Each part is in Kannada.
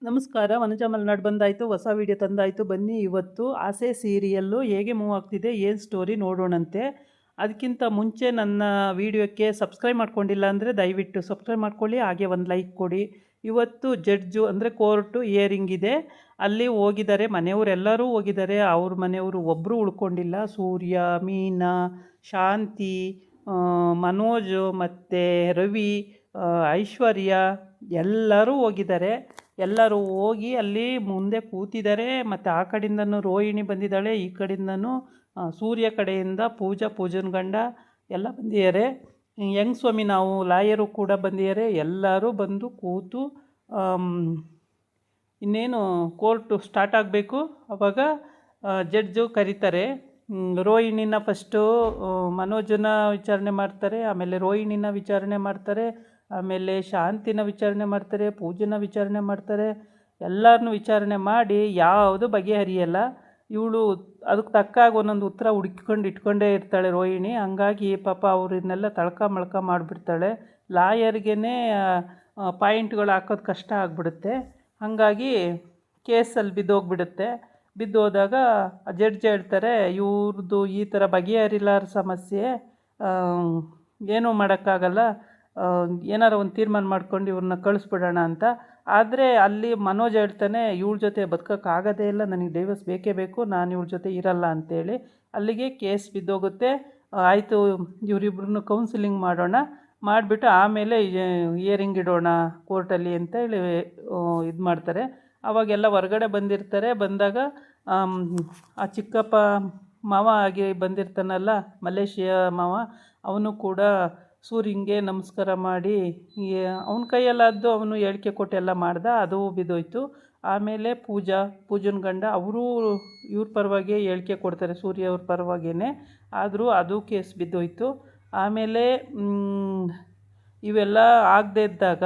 ನಮಸ್ಕಾರ. ವನಜಾ ಮಲೆನಾಡು ಬಂದಾಯಿತು, ಹೊಸ ವಿಡಿಯೋ ತಂದಾಯಿತು. ಬನ್ನಿ ಇವತ್ತು ಆಸೆ ಸೀರಿಯಲ್ಲು ಹೇಗೆ ಮೂವ್ ಆಗ್ತಿದೆ, ಏನು ಸ್ಟೋರಿ ನೋಡೋಣಂತೆ. ಅದಕ್ಕಿಂತ ಮುಂಚೆ ನನ್ನ ವಿಡಿಯೋಕ್ಕೆ ಸಬ್ಸ್ಕ್ರೈಬ್ ಮಾಡ್ಕೊಂಡಿಲ್ಲ ಅಂದರೆ ದಯವಿಟ್ಟು ಸಬ್ಸ್ಕ್ರೈಬ್ ಮಾಡ್ಕೊಳ್ಳಿ, ಹಾಗೆ ಒಂದು ಲೈಕ್ ಕೊಡಿ. ಇವತ್ತು ಜಡ್ಜು ಅಂದರೆ ಕೋರ್ಟು ಹಿಯರಿಂಗ್ ಇದೆ, ಅಲ್ಲಿ ಹೋಗಿದ್ದಾರೆ. ಮನೆಯವರೆಲ್ಲರೂ ಹೋಗಿದ್ದಾರೆ, ಅವ್ರ ಮನೆಯವರು ಒಬ್ಬರು ಉಳ್ಕೊಂಡಿಲ್ಲ. ಸೂರ್ಯ, ಮೀನಾ, ಶಾಂತಿ, ಮನೋಜು ಮತ್ತು ರವಿ, ಐಶ್ವರ್ಯ ಎಲ್ಲರೂ ಹೋಗಿದ್ದಾರೆ. ಎಲ್ಲರೂ ಹೋಗಿ ಅಲ್ಲಿ ಮುಂದೆ ಕೂತಿದ್ದಾರೆ. ಮತ್ತು ಆ ಕಡೆಯಿಂದನೂ ರೋಹಿಣಿ ಬಂದಿದ್ದಾಳೆ, ಈ ಕಡೆಯಿಂದನೂ ಸೂರ್ಯ ಕಡೆಯಿಂದ ಪೂಜನ್ ಗಂಡ ಎಲ್ಲ ಬಂದಿದ್ದಾರೆ. ಹೆಂಗ್ ಸ್ವಾಮಿ ನಾವು ಲಾಯರು ಕೂಡ ಬಂದಿದ್ದಾರೆ. ಎಲ್ಲರೂ ಬಂದು ಕೂತು ಇನ್ನೇನು ಕೋರ್ಟು ಸ್ಟಾರ್ಟ್ ಆಗಬೇಕು. ಆವಾಗ ಜಡ್ಜು ಕರೀತಾರೆ. ರೋಹಿಣಿನ ಫಸ್ಟು ಮನೋಜನ ವಿಚಾರಣೆ ಮಾಡ್ತಾರೆ, ಆಮೇಲೆ ರೋಹಿಣಿನ ವಿಚಾರಣೆ ಮಾಡ್ತಾರೆ, ಆಮೇಲೆ ಶಾಂತಿನ ವಿಚಾರಣೆ ಮಾಡ್ತಾರೆ, ಪೂಜನ ವಿಚಾರಣೆ ಮಾಡ್ತಾರೆ. ಎಲ್ಲರನ್ನೂ ವಿಚಾರಣೆ ಮಾಡಿ ಯಾವುದು ಬಗೆಹರಿಯಲ್ಲ. ಇವಳು ಅದಕ್ಕೆ ತಕ್ಕಾಗಿ ಒಂದೊಂದು ಉತ್ತರ ಇಟ್ಕೊಂಡೇ ಇರ್ತಾಳೆ ರೋಹಿಣಿ. ಹಂಗಾಗಿ ಪಾಪ ಅವ್ರನ್ನೆಲ್ಲ ತಳ್ಕ ಮಾಡಿಬಿಡ್ತಾಳೆ. ಲಾಯರ್ಗೇ ಪಾಯಿಂಟ್ಗಳು ಹಾಕೋದು ಕಷ್ಟ ಆಗಿಬಿಡುತ್ತೆ. ಹಾಗಾಗಿ ಕೇಸಲ್ಲಿ ಬಿದ್ದೋಗ್ಬಿಡುತ್ತೆ. ಬಿದ್ದೋದಾಗ ಜಡ್ಜ್ ಹೇಳ್ತಾರೆ, ಇವ್ರದ್ದು ಈ ಥರ ಬಗೆಹರಿಲಾರ ಸಮಸ್ಯೆ, ಏನೂ ಮಾಡೋಕ್ಕಾಗಲ್ಲ, ಏನಾರು ಒಂದು ತೀರ್ಮಾನ ಮಾಡ್ಕೊಂಡು ಇವ್ರನ್ನ ಕಳಿಸ್ಬಿಡೋಣ ಅಂತ. ಆದರೆ ಅಲ್ಲಿ ಮನೋಜ್ ಹೇಳ್ತಾನೆ, ಇವಳ ಜೊತೆ ಬದುಕೋಕ್ಕಾಗೋದೇ ಇಲ್ಲ, ನನಗೆ ಡೈವರ್ಸ್ ಬೇಕೇ ಬೇಕು, ನಾನು ಇವಳ ಜೊತೆ ಇರಲ್ಲ ಅಂತೇಳಿ. ಅಲ್ಲಿಗೆ ಕೇಸ್ ಬಿದ್ದೋಗುತ್ತೆ. ಆಯಿತು, ಇವರಿಬ್ರನ್ನ ಕೌನ್ಸಿಲಿಂಗ್ ಮಾಡೋಣ, ಮಾಡಿಬಿಟ್ಟು ಆಮೇಲೆ ಹಿಯರಿಂಗ್ ಇಡೋಣ ಕೋರ್ಟಲ್ಲಿ ಅಂತೇಳಿ ಇದು ಮಾಡ್ತಾರೆ. ಅವಾಗೆಲ್ಲ ಹೊರಗಡೆ ಬಂದಿರ್ತಾರೆ. ಬಂದಾಗ ಆ ಚಿಕ್ಕಪ್ಪ ಮಾವ ಆಗಿ ಬಂದಿರ್ತಾನಲ್ಲ, ಮಲೇಷಿಯಾ ಮಾವ, ಅವನು ಕೂಡ ಸೂರ್ಯಂಗೆ ನಮಸ್ಕಾರ ಮಾಡಿ ಅವನ ಕೈಯಲ್ಲಾದ್ದು ಅವನು ಹೇಳಿಕೆ ಕೊಟ್ಟೆಲ್ಲ ಮಾಡ್ದ, ಅದು ಬಿದ್ದೋಯ್ತು. ಆಮೇಲೆ ಪೂಜನ್ ಗಂಡ ಅವರು ಇವ್ರ ಪರವಾಗಿ ಹೇಳಿಕೆ ಕೊಡ್ತಾರೆ, ಸೂರ್ಯ ಅವ್ರ ಪರವಾಗಿಯೇ. ಆದರೂ ಅದು ಕೇಸ್ ಬಿದ್ದೋಯ್ತು. ಆಮೇಲೆ ಇವೆಲ್ಲ ಆಗದೆ ಇದ್ದಾಗ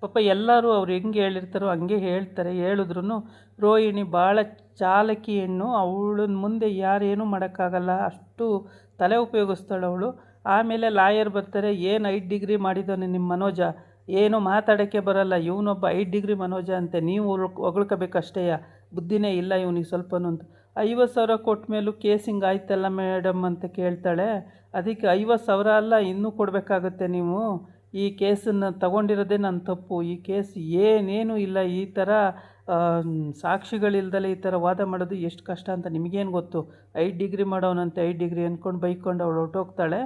ಪಾಪ ಎಲ್ಲರೂ ಅವ್ರು ಹೆಂಗೆ ಹೇಳಿರ್ತಾರೋ ಹಂಗೆ ಹೇಳ್ತಾರೆ. ಹೇಳಿದ್ರು ರೋಹಿಣಿ ಭಾಳ ಚಾಲಕಿ ಹೆಣ್ಣು, ಅವಳನ್ನ ಮುಂದೆ ಯಾರೇನೂ ಮಾಡೋಕ್ಕಾಗಲ್ಲ, ಅಷ್ಟು ತಲೆ ಉಪಯೋಗಿಸ್ತಾಳೆ ಅವಳು. ಆಮೇಲೆ ಲಾಯರ್ ಬರ್ತಾರೆ. ಏನು 5 ಡಿಗ್ರಿ ಮಾಡಿದ್ದಾನೆ ನಿಮ್ಮ ಮನೋಜ, ಏನೂ ಮಾತಾಡೋಕ್ಕೆ ಬರಲ್ಲ, ಇವನೊಬ್ಬ 5 ಡಿಗ್ರಿ ಮನೋಜ ಅಂತೆ, ನೀವು ಹೊಗಳ್ಕೋಬೇಕಷ್ಟೇ, ಬುದ್ಧಿನೇ ಇಲ್ಲ ಇವನಿಗೆ ಸ್ವಲ್ಪನೂ ಅಂತ. 50,000 ಕೊಟ್ಟ ಮೇಲೂ ಕೇಸ್ ಹಿಂಗೆ ಆಯ್ತಲ್ಲ ಮೇಡಮ್ ಅಂತ ಕೇಳ್ತಾಳೆ. ಅದಕ್ಕೆ 50,000 ಅಲ್ಲ, ಇನ್ನೂ ಕೊಡಬೇಕಾಗುತ್ತೆ ನೀವು, ಈ ಕೇಸನ್ನು ತಗೊಂಡಿರೋದೇ ನನ್ನ ತಪ್ಪು, ಈ ಕೇಸ್ ಏನೇನೂ ಇಲ್ಲ, ಈ ಥರ ಸಾಕ್ಷಿಗಳಿಲ್ದಲೆ ಈ ಥರ ವಾದ ಮಾಡೋದು ಎಷ್ಟು ಕಷ್ಟ ಅಂತ ನಿಮಗೇನು ಗೊತ್ತು, 5 ಡಿಗ್ರಿ ಮಾಡೋನಂತೆ 5 ಡಿಗ್ರಿ ಅಂದ್ಕೊಂಡು ಬೈಕೊಂಡು ಅವಳು ಹೊರಟೋಗ್ತಾಳೆ.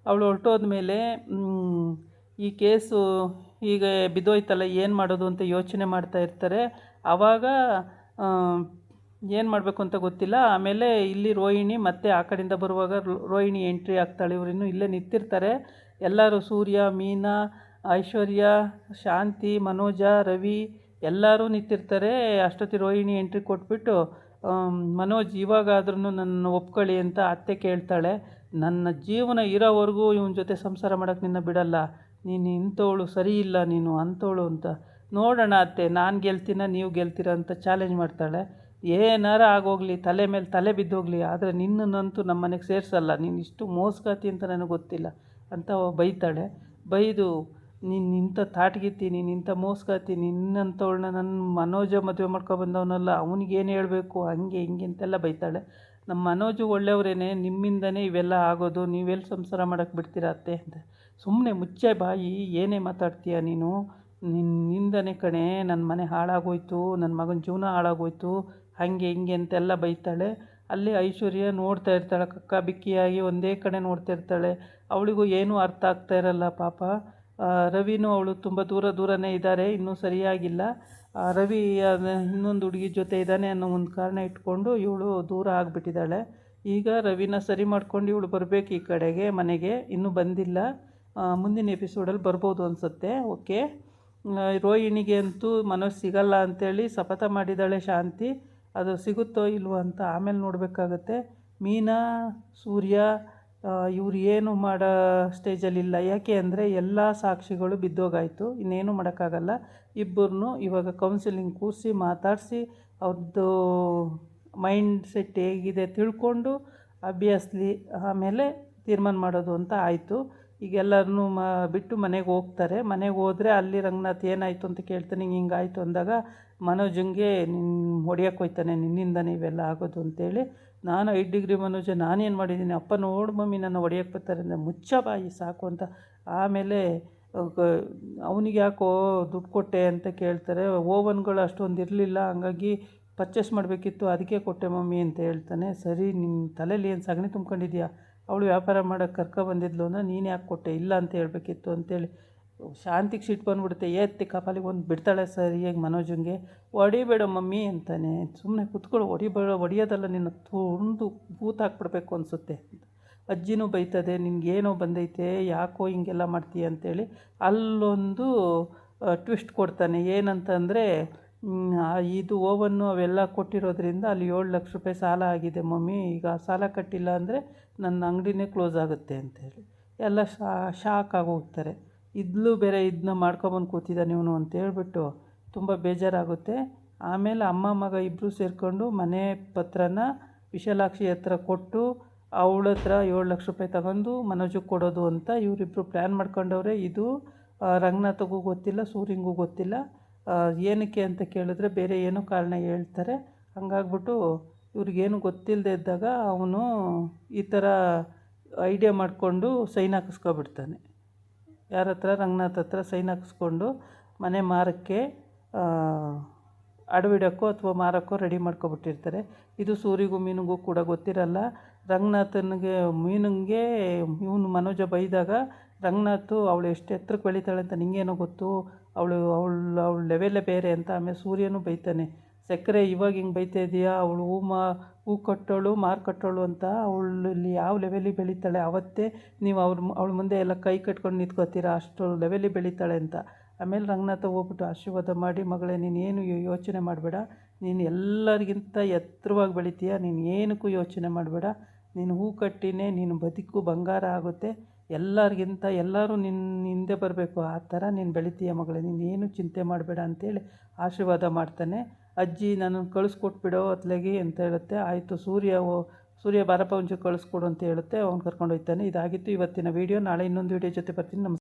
ಅವಳು ಹೊರಟೋದ್ಮೇಲೆ ಈ ಕೇಸು ಈಗ ಬಿದ್ದೋಯ್ತಲ್ಲ, ಏನು ಮಾಡೋದು ಅಂತ ಯೋಚನೆ ಮಾಡ್ತಾ ಇರ್ತಾರೆ. ಆವಾಗ ಏನು ಮಾಡಬೇಕು ಅಂತ ಗೊತ್ತಿಲ್ಲ. ಆಮೇಲೆ ಇಲ್ಲಿ ರೋಹಿಣಿ ಮತ್ತೆ ಆ ಕಡೆಯಿಂದ ಬರುವಾಗ ರೋಹಿಣಿ ಎಂಟ್ರಿ ಆಗ್ತಾಳೆ. ಇವರಿನ್ನೂ ಇಲ್ಲೇ ನಿಂತಿರ್ತಾರೆ ಎಲ್ಲರೂ, ಸೂರ್ಯ, ಮೀನಾ, ಐಶ್ವರ್ಯ, ಶಾಂತಿ, ಮನೋಜ, ರವಿ ಎಲ್ಲರೂ ನಿಂತಿರ್ತಾರೆ. ಅಷ್ಟೊತ್ತಿ ರೋಹಿಣಿ ಎಂಟ್ರಿ ಕೊಟ್ಬಿಟ್ಟು, ಮನೋಜ್ ಇವಾಗಾದ್ರೂ ನನ್ನ ಒಪ್ಕೊಳ್ಳಿ ಅಂತ ಅತ್ತೆ ಕೇಳ್ತಾಳೆ. ನನ್ನ ಜೀವನ ಇರೋವರೆಗೂ ಇವನ ಜೊತೆ ಸಂಸಾರ ಮಾಡೋಕ್ಕೆ ನಿನ್ನ ಬಿಡಲ್ಲ, ನೀನು ಇಂಥವಳು ಸರಿ ಇಲ್ಲ, ನೀನು ಅಂಥವಳು ಅಂತ. ನೋಡೋಣ ಅತ್ತೆ, ನಾನು ಗೆಲ್ತೀನ ನೀವು ಗೆಲ್ತೀರ ಅಂತ ಚಾಲೆಂಜ್ ಮಾಡ್ತಾಳೆ. ಏನಾರ ಆಗೋಗಲಿ, ತಲೆ ಮೇಲೆ ತಲೆ ಬಿದ್ದೋಗಲಿ, ಆದರೆ ನಿನ್ನನ್ನಂತೂ ನಮ್ಮ ಮನೆಗೆ ಸೇರಿಸಲ್ಲ, ನೀನು ಇಷ್ಟು ಮೋಸ್ಗಾತಿ ಅಂತ ನನಗೆ ಗೊತ್ತಿಲ್ಲ ಅಂತ ಬೈತಾಳೆ. ಬೈದು, ನೀನು ಇಂಥ ತಾಟ್ಗಿತ್ತಿ, ನೀನು ಇಂಥ ಮೋಸ್ಗಾತಿ, ನಿನ್ನಂಥವಳನ್ನ ನನ್ನ ಮನೋಜ ಮದುವೆ ಮಾಡ್ಕೊಬಂದವನಲ್ಲ, ಅವನಿಗೇನು ಹೇಳಬೇಕು, ಹಂಗೆ ಹಿಂಗೆ ಅಂತೆಲ್ಲ ಬೈತಾಳೆ. ನಮ್ಮ ಮನೋಜು ಒಳ್ಳೆಯವರೇನೆ, ನಿಮ್ಮಿಂದನೇ ಇವೆಲ್ಲ ಆಗೋದು, ನೀವೆಲ್ಲಿ ಸಂಸಾರ ಮಾಡೋಕ್ಕೆ ಬಿಡ್ತೀರಾ ಅತ್ತೆ ಅಂತ. ಸುಮ್ಮನೆ ಮುಚ್ಚೆ ಬಾಯಿ, ಏನೇ ಮಾತಾಡ್ತೀಯ ನೀನು, ನಿನ್ನಿಂದನೇ ಕಣೆ ನನ್ನ ಮನೆ ಹಾಳಾಗೋಯ್ತು, ನನ್ನ ಮಗನ ಜೀವನ ಹಾಳಾಗೋಯ್ತು, ಹಾಗೆ ಹಿಂಗೆ ಅಂತೆಲ್ಲ ಬೈತಾಳೆ. ಅಲ್ಲಿ ಐಶ್ವರ್ಯ ನೋಡ್ತಾ ಇರ್ತಾಳೆ, ಕಕ್ಕ ಬಿಕ್ಕಿಯಾಗಿ ಒಂದೇ ಕಡೆ ನೋಡ್ತಾ ಇರ್ತಾಳೆ. ಅವಳಿಗೂ ಏನೂ ಅರ್ಥ ಆಗ್ತಾ ಇರಲ್ಲ ಪಾಪ. ರವಿನೂ ಅವಳು ತುಂಬ ದೂರನೇ ಇದ್ದಾರೆ, ಇನ್ನೂ ಸರಿಯಾಗಿಲ್ಲ. ರವಿ ಇನ್ನೊಂದು ಹುಡುಗಿ ಜೊತೆ ಇದ್ದಾನೆ ಅನ್ನೋ ಒಂದು ಕಾರಣ ಇಟ್ಕೊಂಡು ಇವಳು ದೂರ ಆಗಿಬಿಟ್ಟಿದ್ದಾಳೆ. ಈಗ ರವಿನ ಸರಿ ಮಾಡ್ಕೊಂಡು ಇವಳು ಬರಬೇಕು ಈ ಕಡೆಗೆ ಮನೆಗೆ, ಇನ್ನೂ ಬಂದಿಲ್ಲ. ಮುಂದಿನ ಎಪಿಸೋಡಲ್ಲಿ ಬರ್ಬೋದು ಅನಿಸುತ್ತೆ. ಓಕೆ, ರೋಹಿಣಿಗೆ ಅಂತೂ ಮನೋಜ್ ಸಿಗಲ್ಲ ಅಂಥೇಳಿ ಶಪಥ ಮಾಡಿದ್ದಾಳೆ ಶಾಂತಿ. ಅದು ಸಿಗುತ್ತೋ ಇಲ್ವೋ ಅಂತ ಆಮೇಲೆ ನೋಡಬೇಕಾಗತ್ತೆ. ಮೀನಾ, ಸೂರ್ಯ ಇವ್ರು ಏನು ಮಾಡೋ ಸ್ಟೇಜಲ್ಲಿಲ್ಲ. ಯಾಕೆ ಅಂದರೆ ಎಲ್ಲ ಸಾಕ್ಷಿಗಳು ಬಿದ್ದೋಗಾಯಿತು, ಇನ್ನೇನು ಮಾಡೋಕ್ಕಾಗಲ್ಲ. ಇಬ್ಬರನ್ನೂ ಇವಾಗ ಕೌನ್ಸಿಲಿಂಗ್ ಕೂರಿಸಿ ಮಾತಾಡಿಸಿ ಅವ್ರದ್ದು ಮೈಂಡ್ ಸೆಟ್ ಹೇಗಿದೆ ತಿಳ್ಕೊಂಡು ಆಬ್ವಿಯಸ್ಲಿ ಆಮೇಲೆ ತೀರ್ಮಾನ ಮಾಡೋದು ಅಂತ ಆಯಿತು. ಈಗ ಎಲ್ಲರನ್ನೂ ಬಿಟ್ಟು ಮನೆಗೆ ಹೋಗ್ತಾರೆ. ಮನೆಗೆ ಹೋದರೆ ಅಲ್ಲಿ ರಂಗನಾಥ್ ಏನಾಯಿತು ಅಂತ ಕೇಳ್ತಾನೆ. ಹಿಂಗಾಯಿತು ಅಂದಾಗ ಮನೋಜಂಗೆ ನಿನ್ನ ಹೊಡಿಯೋಕ್ಕೆ ಹೋಗ್ತಾನೆ, ನಿನ್ನಿಂದನೇ ಇವೆಲ್ಲ ಆಗೋದು ಅಂತೇಳಿ. ನಾನು 5 ಡಿಗ್ರಿ ಮನೋಜ, ನಾನೇನು ಮಾಡಿದ್ದೀನಿ, ಅಪ್ಪ ನೋಡು ಮಮ್ಮಿ ನನ್ನ ಹೊಡಿಯೋಕ್ಕೆ ಬರ್ತಾರೆ ಅಂದರೆ ಮುಚ್ಚ ಬಾಯಿ ಸಾಕು ಅಂತ. ಆಮೇಲೆ ಅವನಿಗೆ ಯಾಕೋ ದುಡ್ಡು ಕೊಟ್ಟೆ ಅಂತ ಕೇಳ್ತಾರೆ. ಓವನ್ಗಳು ಅಷ್ಟೊಂದು ಇರಲಿಲ್ಲ, ಹಂಗಾಗಿ ಪರ್ಚೇಸ್ ಮಾಡಬೇಕಿತ್ತು, ಅದಕ್ಕೆ ಕೊಟ್ಟೆ ಮಮ್ಮಿ ಅಂತ ಹೇಳ್ತಾನೆ. ಸರಿ, ನಿನ್ನ ತಲೆಯಲ್ಲಿ ಏನು ಸಗಣಿ ತುಂಬ್ಕೊಂಡಿದ್ಯಾ, ಅವಳು ವ್ಯಾಪಾರ ಮಾಡೋಕ್ಕೆ ಕರ್ಕೊಬಂದಿದ್ಲು ಅಂದರೆ ನೀನು ಯಾಕೆ ಕೊಟ್ಟೆ, ಇಲ್ಲ ಅಂತ ಹೇಳಬೇಕಿತ್ತು ಅಂತೇಳಿ ಶಾಂತಿಗೆ ಸಿಟ್ಟು ಬಂದುಬಿಡುತ್ತೆ. ಎತ್ತಿ ಕಪಾಲಿಗೆ ಒಂದು ಬಿಡ್ತಾಳೆ ಸರಿಯಾಗಿ ಮನೋಜಂಗೆ. ಹೊಡಿಬೇಡ ಮಮ್ಮಿ ಅಂತಾನೆ. ಸುಮ್ಮನೆ ಕುತ್ಕೊಳ್ಳೋ, ಹೊಡಿಯೋದಲ್ಲ, ನಿನ್ನ ತುಂಡು ಭೂತ ಹಾಕ್ಬಿಡ್ಬೇಕು ಅನಿಸುತ್ತೆ. ಅಜ್ಜಿನೂ ಬೈತದೆ, ನಿನಗೇನೋ ಬಂದೈತೆ, ಯಾಕೋ ಹಿಂಗೆಲ್ಲ ಮಾಡ್ತೀಯ ಅಂತೇಳಿ. ಅಲ್ಲೊಂದು ಟ್ವಿಸ್ಟ್ ಕೊಡ್ತಾನೆ. ಏನಂತಂದರೆ, ಇದು ಓವನ್ನು ಅವೆಲ್ಲ ಕೊಟ್ಟಿರೋದ್ರಿಂದ ಅಲ್ಲಿ 7 ಲಕ್ಷ ರೂಪಾಯಿ ಸಾಲ ಆಗಿದೆ ಮಮ್ಮಿ, ಈಗ ಸಾಲ ಕಟ್ಟಿಲ್ಲ ಅಂದರೆ ನನ್ನ ಅಂಗಡಿನೇ ಕ್ಲೋಸ್ ಆಗುತ್ತೆ ಅಂತೇಳಿ. ಎಲ್ಲ ಶಾಕ್ ಆಗೋಗ್ತಾರೆ. ಇದ್ಲು ಬೇರೆ ಇದನ್ನ ಮಾಡ್ಕೊಬಂದು ಕೂತಿದ್ದಾನೆ ಇವನು ಅಂತ ಹೇಳ್ಬಿಟ್ಟು ತುಂಬ ಬೇಜಾರಾಗುತ್ತೆ. ಆಮೇಲೆ ಅಮ್ಮ ಮಗ ಇಬ್ಬರು ಸೇರಿಕೊಂಡು ಮನೆ ಪತ್ರನ ವಿಶಾಲಾಕ್ಷಿ ಹತ್ರ ಕೊಟ್ಟು ಅವಳ ಹತ್ರ 7 ಲಕ್ಷ ರೂಪಾಯಿ ತಗೊಂಡು ಮನೋಜಿಗೆ ಕೊಡೋದು ಅಂತ ಇವರಿಬ್ಬರು ಪ್ಲ್ಯಾನ್ ಮಾಡ್ಕೊಂಡವ್ರೆ. ಇದು ರಂಗನಾಥಗೂ ಗೊತ್ತಿಲ್ಲ, ಸೂರ್ಯಂಗೂ ಗೊತ್ತಿಲ್ಲ. ಏನಕ್ಕೆ ಅಂತ ಕೇಳಿದ್ರೆ ಬೇರೆ ಏನೋ ಕಾರಣ ಹೇಳ್ತಾರೆ. ಹಂಗಾಗ್ಬಿಟ್ಟು ಇವ್ರಿಗೇನು ಗೊತ್ತಿಲ್ಲದೆ ಇದ್ದಾಗ ಅವನು ಈ ಥರ ಐಡಿಯಾ ಮಾಡಿಕೊಂಡು ಸೈನ್ ಹಾಕಿಸ್ಕೊಬಿಡ್ತಾನೆ. ಯಾರ ಹತ್ರ? ರಂಗನಾಥ್ ಹತ್ರ ಸೈನ್ ಹಾಕಿಸ್ಕೊಂಡು ಮನೆ ಮಾರಕ್ಕೆ ಅಡವಿಡೋಕ್ಕೋ ಅಥವಾ ಮಾರೋಕ್ಕೋ ರೆಡಿ ಮಾಡ್ಕೊಬಿಟ್ಟಿರ್ತಾರೆ. ಇದು ಸೂರಿಗೂ ಮೀನಿಗೂ ಕೂಡ ಗೊತ್ತಿರಲ್ಲ. ರಂಗನಾಥನಿಗೆ ಮೀನಿಗೆ ಇವನು ಮನೋಜ ಬೈದಾಗ ರಂಗನಾಥ್ ಅವಳು ಎಷ್ಟು ಎತ್ತರಕ್ಕೆ ಬೆಳೀತಾಳೆ ಅಂತ ನಿಂಗೇನೋ ಗೊತ್ತು, ಅವಳ ಲೆವೆಲೇ ಬೇರೆ ಅಂತ. ಆಮೇಲೆ ಸೂರ್ಯನೂ ಬೈತಾನೆ, ಸಕ್ಕರೆ ಇವಾಗ ಹಿಂಗೆ ಬೈತಾ ಇದೆಯಾ, ಅವಳು ಹೂ ಕಟ್ಟೋಳು ಮಾರು ಕಟ್ಟೋಳು ಅಂತ, ಅವಳಲ್ಲಿ ಯಾವ ಲೆವೆಲಿಗೆ ಬೆಳೀತಾಳೆ ಅವತ್ತೇ ನೀವು ಅವಳ ಮುಂದೆ ಎಲ್ಲ ಕೈ ಕಟ್ಕೊಂಡು ನಿಂತ್ಕೋತೀರಾ, ಅಷ್ಟು ಲೆವೆಲಿಗೆ ಬೆಳೀತಾಳೆ ಅಂತ. ಆಮೇಲೆ ರಂಗನಾಥ ಹೋಗ್ಬಿಟ್ಟು ಆಶೀರ್ವಾದ ಮಾಡಿ, ಮಗಳೇ ನೀನೇನು ಯೋಚನೆ ಮಾಡಬೇಡ, ನೀನು ಎಲ್ಲರಿಗಿಂತ ಎತ್ತರವಾಗಿ ಬೆಳಿತೀಯ, ನೀನು ಏನಕ್ಕೂ ಯೋಚನೆ ಮಾಡಬೇಡ, ನೀನು ಹೂ ಕಟ್ಟಿನೇ ನೀನು ಬದುಕು ಬಂಗಾರ ಆಗುತ್ತೆ, ಎಲ್ಲರಿಗಿಂತ ಎಲ್ಲರೂ ನಿನ್ನ ಹಿಂದೆ ಬರಬೇಕು, ಆ ಥರ ನೀನು ಬೆಳಿತೀಯ ಮಗಳೇ, ನೀನು ಏನು ಚಿಂತೆ ಮಾಡಬೇಡ ಅಂತೇಳಿ ಆಶೀರ್ವಾದ ಮಾಡ್ತಾನೆ. ಅಜ್ಜಿ ನನ್ನನ್ನು ಕಳಿಸ್ಕೊಟ್ಬಿಡೋ ಅತ್ಲಾಗಿ ಅಂತ ಹೇಳುತ್ತೆ. ಆಯಿತು, ಸೂರ್ಯ ಬಾರಪ್ಪ ಒಂಚೂರು ಕಳಿಸ್ಕೊಡು ಅಂತ ಹೇಳುತ್ತೆ. ಅವ್ನು ಕರ್ಕೊಂಡು ಹೋಗ್ತಾನೆ. ಇದಾಗಿತ್ತು ಇವತ್ತಿನ ವೀಡಿಯೋ. ನಾಳೆ ಇನ್ನೊಂದು ವೀಡಿಯೋ ಜೊತೆ ಬರ್ತೀನಿ.